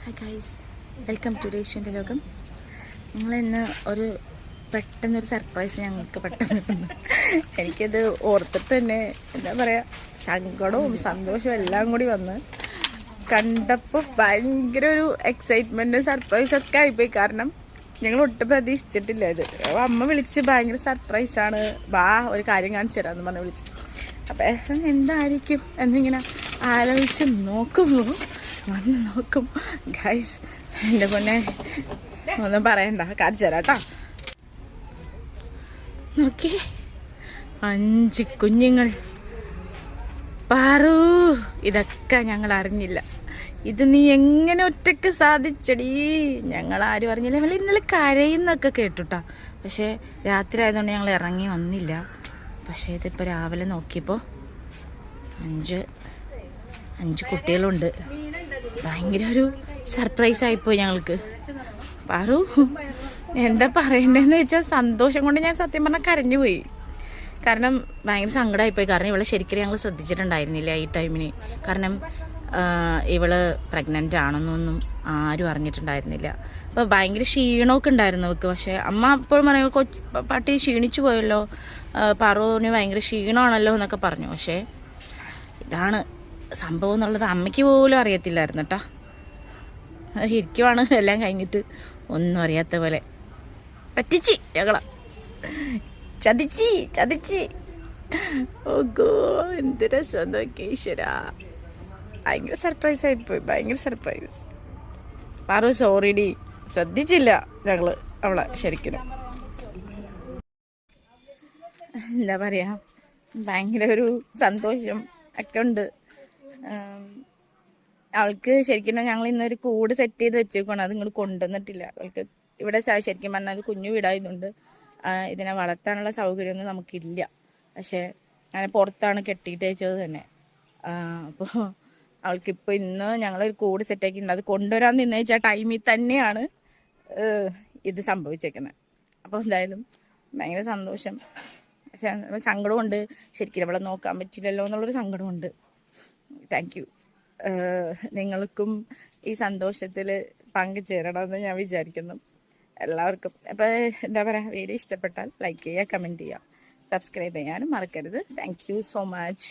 Hi guys, welcome to രേഷ്യുവിൻ്റെ ലോകം. നിങ്ങളിന്ന് ഒരു പെട്ടെന്നൊരു സർപ്രൈസ് ഞങ്ങൾക്ക് പെട്ടെന്ന് തന്നു. എനിക്കത് ഓർത്തിട്ട് തന്നെ എന്താ പറയുക, സങ്കടവും സന്തോഷവും എല്ലാം കൂടി വന്ന് കണ്ടപ്പോൾ ഭയങ്കര ഒരു എക്സൈറ്റ്മെൻറ്റും സർപ്രൈസൊക്കെ ആയിപ്പോയി. കാരണം ഞങ്ങൾ ഒട്ടും പ്രതീക്ഷിച്ചിട്ടില്ല ഇത്. അമ്മ വിളിച്ച് ഭയങ്കര സർപ്രൈസാണ്, വാ ഒരു കാര്യം കാണിച്ചു തരാമെന്ന് പറഞ്ഞ് വിളിച്ചു. അപ്പം എന്തായിരിക്കും എന്നിങ്ങനെ ആലോചിച്ച് നോക്കുമ്പോൾ വന്ന് നോക്കും ഗൈസ്, എൻ്റെ പൊന്നെ ഒന്നും പറയണ്ട, കാണിച്ചു തരാം കേട്ടോ. നോക്കി, 5 കുഞ്ഞുങ്ങൾ. പാറു, ഇതൊക്കെ ഞങ്ങൾ അറിഞ്ഞില്ല. ഇത് നീ എങ്ങനെ ഒറ്റയ്ക്ക് സാധിച്ചടി? ഞങ്ങൾ ആരും അറിഞ്ഞില്ല. ഞങ്ങൾ ഇന്നലെ കരയുന്നൊക്കെ കേട്ടുട്ടാ, പക്ഷേ രാത്രി ആയതുകൊണ്ട് ഞങ്ങൾ ഇറങ്ങി വന്നില്ല. പക്ഷേ ഇതിപ്പോൾ രാവിലെ നോക്കിയപ്പോൾ 5 കുട്ടികളുണ്ട്. ഭയങ്കര ഒരു സർപ്രൈസ് ആയിപ്പോയി ഞങ്ങൾക്ക്. പാറു, എന്താ പറയണ്ടതെന്ന് വെച്ചാൽ സന്തോഷം കൊണ്ട് ഞാൻ സത്യം പറഞ്ഞാൽ കരഞ്ഞു പോയി. കാരണം ഭയങ്കര സങ്കടമായിപ്പോയി. കാരണം ഇവളെ ശരിക്കും ഞങ്ങൾ ശ്രദ്ധിച്ചിട്ടുണ്ടായിരുന്നില്ല ഈ ടൈമിന്. കാരണം ഇവള് പ്രഗ്നൻ്റ് ആണെന്നൊന്നും ആരും അറിഞ്ഞിട്ടുണ്ടായിരുന്നില്ല. അപ്പോൾ ഭയങ്കര ക്ഷീണമൊക്കെ ഉണ്ടായിരുന്നു അവൾക്ക്. പക്ഷേ അമ്മ അപ്പോഴും പറയും, പട്ടി ക്ഷീണിച്ചു പോയല്ലോ, പാറുവിന് ഭയങ്കര ക്ഷീണമാണല്ലോ എന്നൊക്കെ പറഞ്ഞു. പക്ഷേ ഇതാണ് സംഭവം എന്നുള്ളത് അമ്മയ്ക്ക് പോലും അറിയത്തില്ലായിരുന്നു കേട്ടോ. ഇരിക്കുവാണ് എല്ലാം കഴിഞ്ഞിട്ട് ഒന്നും അറിയാത്ത പോലെ. പറ്റിച്ച് ഞങ്ങള ചതിച്ച്. ഓഗോ, എന്ത് രസം നോക്കി ഈശ്വരാ. ഭയങ്കര സർപ്രൈസ് ആയിപ്പോയി, ഭയങ്കര സർപ്രൈസ്. പാറു സോറിഡി, ശ്രദ്ധിച്ചില്ല ഞങ്ങള് അവളെ ശരിക്കും. എന്താ പറയാ, ഭയങ്കര ഒരു സന്തോഷം ഒക്കെ ഉണ്ട്. അവൾക്ക് ശരിക്കും ഞങ്ങൾ ഇന്നൊരു കൂട് സെറ്റ് ചെയ്ത് വെച്ചേക്കണം. അത് ഇങ്ങോട്ട് കൊണ്ടുവന്നിട്ടില്ല. അവൾക്ക് ഇവിടെ ശരിക്കും പറഞ്ഞാൽ കുഞ്ഞു വീടായതുകൊണ്ട് ഇതിനെ വളർത്താനുള്ള സൗകര്യമൊന്നും നമുക്കില്ല. പക്ഷേ അങ്ങനെ പുറത്താണ് കെട്ടിയിട്ട് വെച്ചത് തന്നെ. അപ്പോൾ അവൾക്കിപ്പോൾ ഇന്ന് ഞങ്ങളൊരു കൂട് സെറ്റാക്കിയിട്ടുണ്ട്. അത് കൊണ്ടുവരാൻ നിന്ന് വെച്ചാൽ ടൈമിൽ തന്നെയാണ് ഇത് സംഭവിച്ചേക്കുന്നത്. അപ്പോൾ എന്തായാലും ഭയങ്കര സന്തോഷം. പക്ഷെ സങ്കടമുണ്ട്, ശരിക്കും അവളെ നോക്കാൻ പറ്റില്ലല്ലോ എന്നുള്ളൊരു സങ്കടമുണ്ട്. Thank you. നിങ്ങൾക്കും ഈ സന്തോഷത്തിൽ പങ്കുചേരണമെന്ന് ഞാൻ വിചാരിക്കുന്നു. എല്ലാവർക്കും. അപ്പോൾ എന്താ പറയുക, വീഡിയോ ഇഷ്ടപ്പെട്ടാൽ ലൈക്ക് ചെയ്യുക, കമൻറ്റ് ചെയ്യുക, സബ്സ്ക്രൈബ് ചെയ്യാനും മറക്കരുത്. Thank you so much.